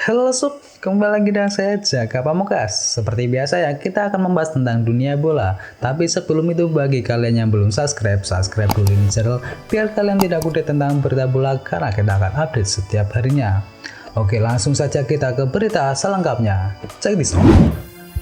Halo Sob, kembali lagi dengan saya Jaka Pamungkas. Seperti biasa ya, kita akan membahas tentang dunia bola. Tapi sebelum itu, bagi kalian yang belum subscribe dulu ini channel biar kalian tidak update tentang berita bola karena kita akan update setiap harinya. Oke, langsung saja kita ke berita selengkapnya. Check this out.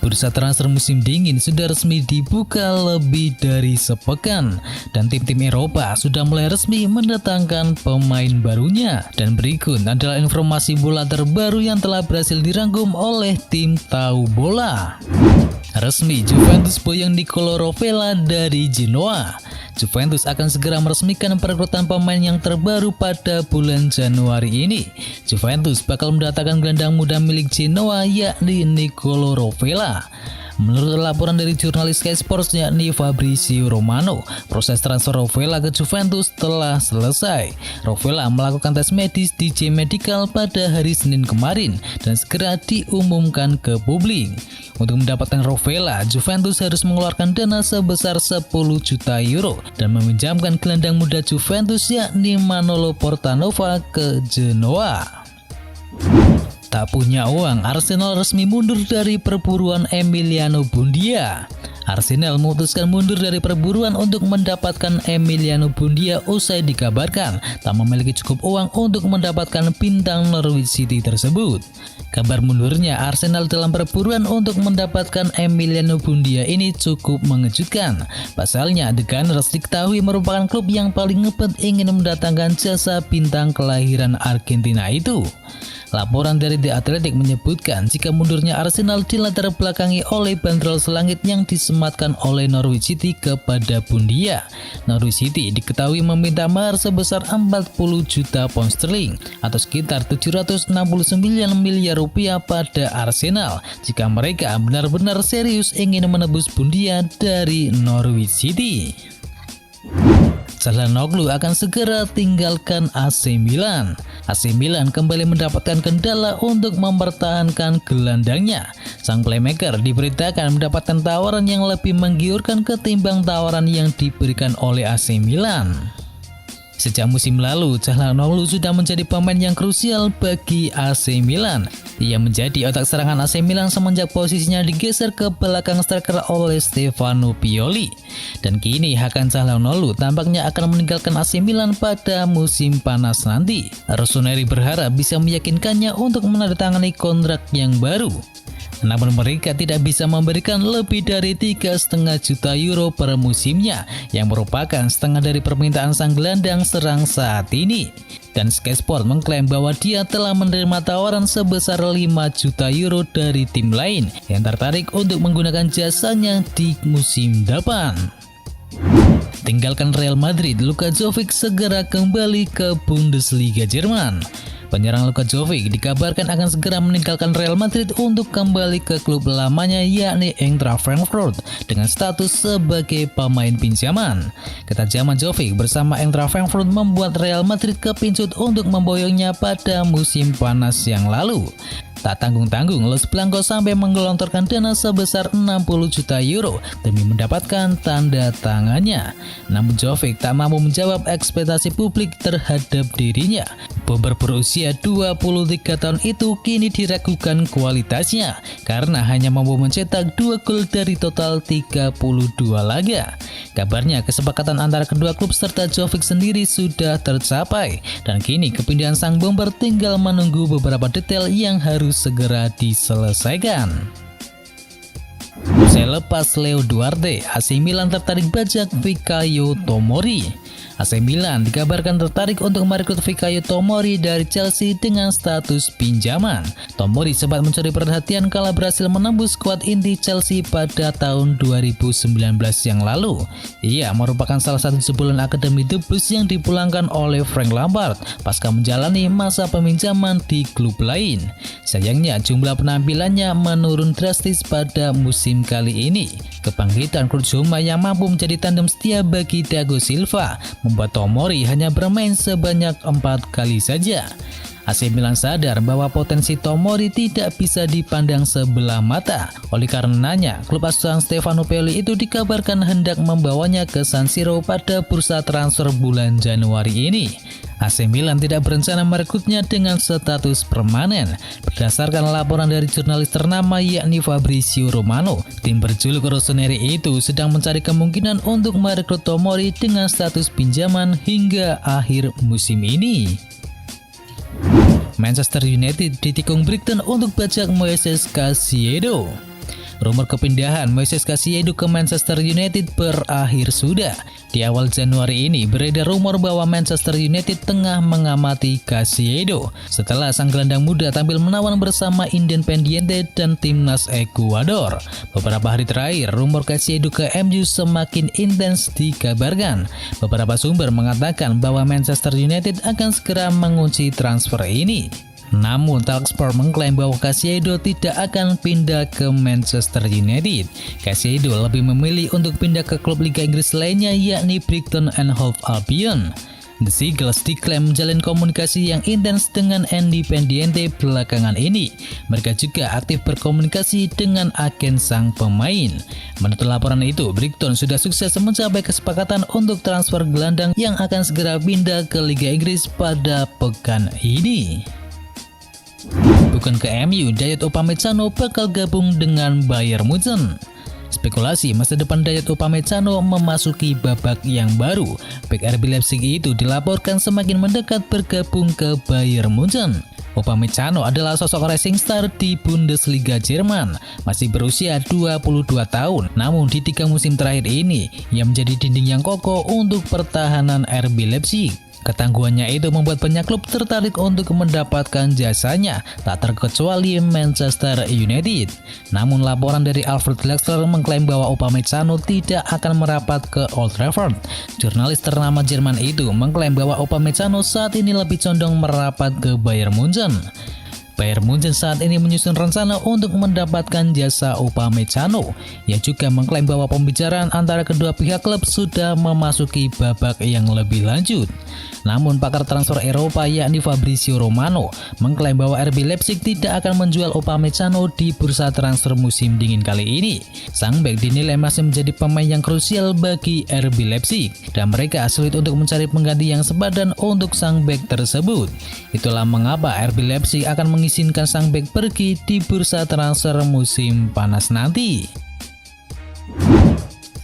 Bursa transfer musim dingin sudah resmi dibuka lebih dari sepekan dan tim-tim Eropa sudah mulai resmi mendatangkan pemain barunya. Dan berikut adalah informasi bola terbaru yang telah berhasil dirangkum oleh tim tahu bola. Resmi, Juventus boyong Nicolo Rovella dari Genoa. Juventus akan segera meresmikan perekrutan pemain yang terbaru pada bulan Januari ini. Juventus bakal mendatangkan gelandang muda milik Genoa yakni Nicolo Rovella. Menurut laporan dari jurnalis Sky Sports yakni Fabrizio Romano, proses transfer Rovella ke Juventus telah selesai. Rovella melakukan tes medis di J Medical pada hari Senin kemarin dan segera diumumkan ke publik. Untuk mendapatkan Rovella, Juventus harus mengeluarkan dana sebesar 10 juta euro dan meminjamkan gelandang muda Juventus yakni Manolo Portanova ke Genoa. Tak punya uang, Arsenal resmi mundur dari perburuan Emiliano Buendia. Arsenal memutuskan mundur dari perburuan untuk mendapatkan Emiliano Buendia usai dikabarkan tak memiliki cukup uang untuk mendapatkan bintang Norwich City tersebut. Kabar mundurnya Arsenal dalam perburuan untuk mendapatkan Emiliano Buendia ini cukup mengejutkan. Pasalnya, The Gunners diketahui merupakan klub yang paling ngebet ingin mendatangkan jasa bintang kelahiran Argentina itu. Laporan dari The Athletic menyebutkan jika mundurnya Arsenal dilatar belakangi oleh banderol selangit yang disematkan oleh Norwich City kepada Buendia. Norwich City diketahui meminta mahar sebesar 40 juta pound sterling atau sekitar 769 miliar rupiah pada Arsenal jika mereka benar-benar serius ingin menebus Buendia dari Norwich City. Çalhanoğlu akan segera tinggalkan AC Milan. AC Milan kembali mendapatkan kendala untuk mempertahankan gelandangnya. Sang playmaker diberitakan mendapatkan tawaran yang lebih menggiurkan ketimbang tawaran yang diberikan oleh AC Milan. Sejak musim lalu, Çalhanoğlu sudah menjadi pemain yang krusial bagi AC Milan. Ia menjadi otak serangan AC Milan semenjak posisinya digeser ke belakang striker oleh Stefano Pioli. Dan kini Hakan Çalhanoğlu tampaknya akan meninggalkan AC Milan pada musim panas nanti. Rossoneri berharap bisa meyakinkannya untuk menandatangani kontrak yang baru. Namun mereka tidak bisa memberikan lebih dari 3,5 juta euro per musimnya, yang merupakan setengah dari permintaan sang gelandang serang saat ini. Dan Sky Sport mengklaim bahwa dia telah menerima tawaran sebesar 5 juta euro dari tim lain yang tertarik untuk menggunakan jasanya di musim depan. Tinggalkan Real Madrid, Luka Jovic segera kembali ke Bundesliga Jerman. Penyerang Luka Jovic dikabarkan akan segera meninggalkan Real Madrid untuk kembali ke klub lamanya yakni Eintracht Frankfurt dengan status sebagai pemain pinjaman. Ketajaman Jovic bersama Eintracht Frankfurt membuat Real Madrid kepincut untuk memboyongnya pada musim panas yang lalu. Tak tanggung-tanggung, Los Blancos sampai menggelontorkan dana sebesar 60 juta euro demi mendapatkan tanda tangannya. Namun Jovic tak mampu menjawab ekspektasi publik terhadap dirinya. Bomber berusia 23 tahun itu kini diragukan kualitasnya karena hanya mampu mencetak 2 gol dari total 32 laga. Kabarnya kesepakatan antara kedua klub serta Jovic sendiri sudah tercapai dan kini kepindahan sang bomber tinggal menunggu beberapa detail yang harus segera diselesaikan. Usai lepas Leo Duarte, AC Milan tertarik bajak Fikayo Tomori. AC Milan dikabarkan tertarik untuk merekrut Fikayo Tomori dari Chelsea dengan status pinjaman. Tomori sempat mencuri perhatian kala berhasil menembus skuad inti Chelsea pada tahun 2019 yang lalu. Ia merupakan salah satu jebolan akademi The Blues yang dipulangkan oleh Frank Lampard pasca menjalani masa peminjaman di klub lain. Sayangnya jumlah penampilannya menurun drastis pada musim kali ini. Kebangkitan Kurt Zouma yang mampu menjadi tandem setia bagi Thiago Silva membuat Tomori hanya bermain sebanyak 4 kali saja. AC Milan sadar bahwa potensi Tomori tidak bisa dipandang sebelah mata. Oleh karenanya, klub asuhan Stefano Pioli itu dikabarkan hendak membawanya ke San Siro pada bursa transfer bulan Januari ini. AC Milan tidak berencana merekrutnya dengan status permanen. Berdasarkan laporan dari jurnalis ternama yakni Fabrizio Romano, tim berjuluk Rossoneri itu sedang mencari kemungkinan untuk merekrut Tomori dengan status pinjaman hingga akhir musim ini. Manchester United ditikung Brighton untuk bajak Moises Caicedo. Rumor kepindahan Moises Caicedo ke Manchester United berakhir sudah. Di awal Januari ini beredar rumor bahwa Manchester United tengah mengamati Caicedo setelah sang gelandang muda tampil menawan bersama Independiente dan timnas Ekuador. Beberapa hari terakhir, rumor Caicedo ke MU semakin intens dikabarkan. Beberapa sumber mengatakan bahwa Manchester United akan segera mengunci transfer ini. Namun Talksport mengklaim bahwa Caicedo tidak akan pindah ke Manchester United. Caicedo lebih memilih untuk pindah ke klub Liga Inggris lainnya yakni Brighton and Hove Albion. The Seagulls diklaim menjalin komunikasi yang intens dengan Independiente belakangan ini. Mereka juga aktif berkomunikasi dengan agen sang pemain. Menurut laporan itu, Brighton sudah sukses mencapai kesepakatan untuk transfer gelandang yang akan segera pindah ke Liga Inggris pada pekan ini. Bukan ke MU, Dayot Upamecano bakal gabung dengan Bayern Munchen. Spekulasi masa depan Dayot Upamecano memasuki babak yang baru. Bek RB Leipzig itu dilaporkan semakin mendekat bergabung ke Bayern Munchen. Upamecano adalah sosok rising star di Bundesliga Jerman, masih berusia 22 tahun. Namun di 3 musim terakhir ini, ia menjadi dinding yang kokoh untuk pertahanan RB Leipzig. Ketangguhannya itu membuat banyak klub tertarik untuk mendapatkan jasanya, tak terkecuali Manchester United. Namun laporan dari Alfred Lexler mengklaim bahwa Upamecano tidak akan merapat ke Old Trafford. Jurnalis ternama Jerman itu mengklaim bahwa Upamecano saat ini lebih condong merapat ke Bayern Munchen. Bayern Munchen saat ini menyusun rencana untuk mendapatkan jasa Upamecano. Ia juga mengklaim bahwa pembicaraan antara kedua pihak klub sudah memasuki babak yang lebih lanjut. Namun pakar transfer Eropa yakni Fabrizio Romano mengklaim bahwa RB Leipzig tidak akan menjual Upamecano di bursa transfer musim dingin kali ini. Sang bek dinilai masih menjadi pemain yang krusial bagi RB Leipzig dan mereka sulit untuk mencari pengganti yang sepadan untuk sang bek tersebut. Itulah mengapa RB Leipzig akan mengizinkan sang bek pergi di bursa transfer musim panas nanti.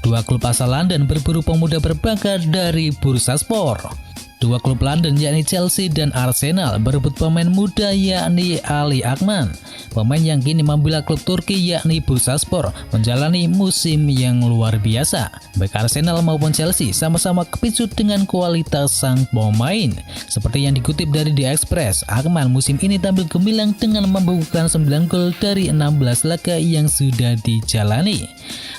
Dua klub asal London berburu pemuda berbakat dari bursa sport. Dua klub London yakni Chelsea dan Arsenal berebut pemain muda yakni Ali Akman. Pemain yang kini membela klub Turki yakni Bursaspor menjalani musim yang luar biasa. Baik Arsenal maupun Chelsea sama-sama kepicut dengan kualitas sang pemain. Seperti yang dikutip dari The Express, Akman musim ini tampil gemilang dengan membukukan 9 gol dari 16 laga yang sudah dijalani.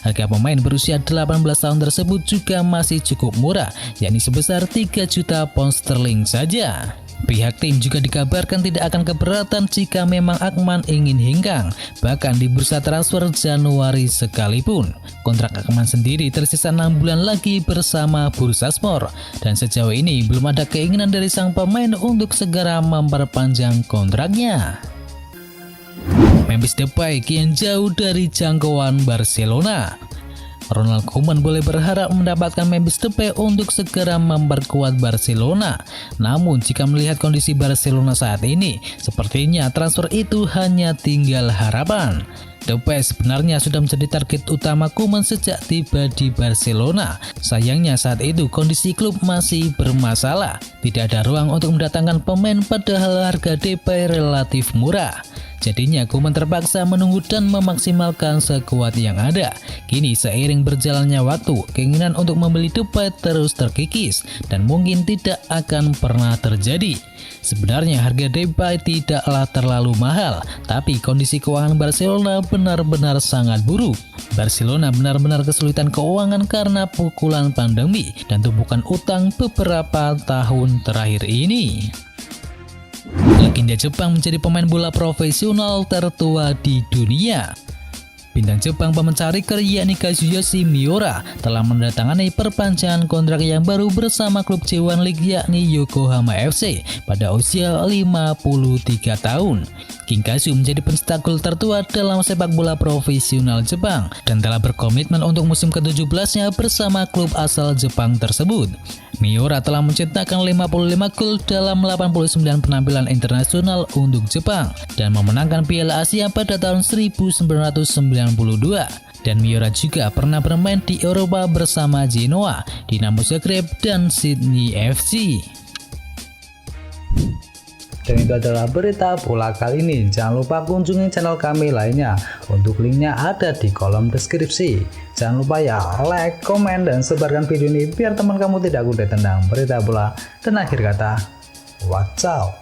Harga pemain berusia 18 tahun tersebut juga masih cukup murah, yakni sebesar 3 juta pound sterling saja. Pihak tim juga dikabarkan tidak akan keberatan jika memang Akman ingin hengkang, bahkan di bursa transfer Januari sekalipun. Kontrak Akman sendiri tersisa 6 bulan lagi bersama Bursaspor, dan sejauh ini belum ada keinginan dari sang pemain untuk segera memperpanjang kontraknya. Memphis Depay kian jauh dari jangkauan Barcelona. Ronald Koeman boleh berharap mendapatkan Memphis Depay untuk segera memperkuat Barcelona. Namun jika melihat kondisi Barcelona saat ini, sepertinya transfer itu hanya tinggal harapan. Depay sebenarnya sudah menjadi target utama Koeman sejak tiba di Barcelona. Sayangnya saat itu kondisi klub masih bermasalah. Tidak ada ruang untuk mendatangkan pemain padahal harga Depay relatif murah. Jadinya Koeman terpaksa menunggu dan memaksimalkan sekuat yang ada. Kini seiring berjalannya waktu, keinginan untuk membeli Depay terus terkikis dan mungkin tidak akan pernah terjadi. Sebenarnya harga Depay tidaklah terlalu mahal, tapi kondisi keuangan Barcelona benar-benar sangat buruk. Barcelona benar-benar kesulitan keuangan karena pukulan pandemi dan tumpukan utang beberapa tahun terakhir ini. Legenda Jepang menjadi pemain bola profesional tertua di dunia. Bintang Jepang pemecah rekor yakni Kazuyoshi Miura telah menandatangani perpanjangan kontrak yang baru bersama klub J1 League yakni Yokohama FC pada usia 53 tahun. King Kazu menjadi pencetak gol tertua dalam sepak bola profesional Jepang dan telah berkomitmen untuk musim ke-17-nya bersama klub asal Jepang tersebut. Miura telah mencetakkan 55 gol dalam 89 penampilan internasional untuk Jepang dan memenangkan Piala Asia pada tahun 1992. Dan Miura juga pernah bermain di Eropa bersama Genoa, Dinamo Zagreb, dan Sydney FC. Dan itu adalah berita bola kali ini. Jangan lupa kunjungi channel kami lainnya. Untuk linknya ada di kolom deskripsi. Jangan lupa ya like, komen, dan sebarkan video ini biar teman kamu tidak kudet tentang berita bola. Dan akhir kata, watch out.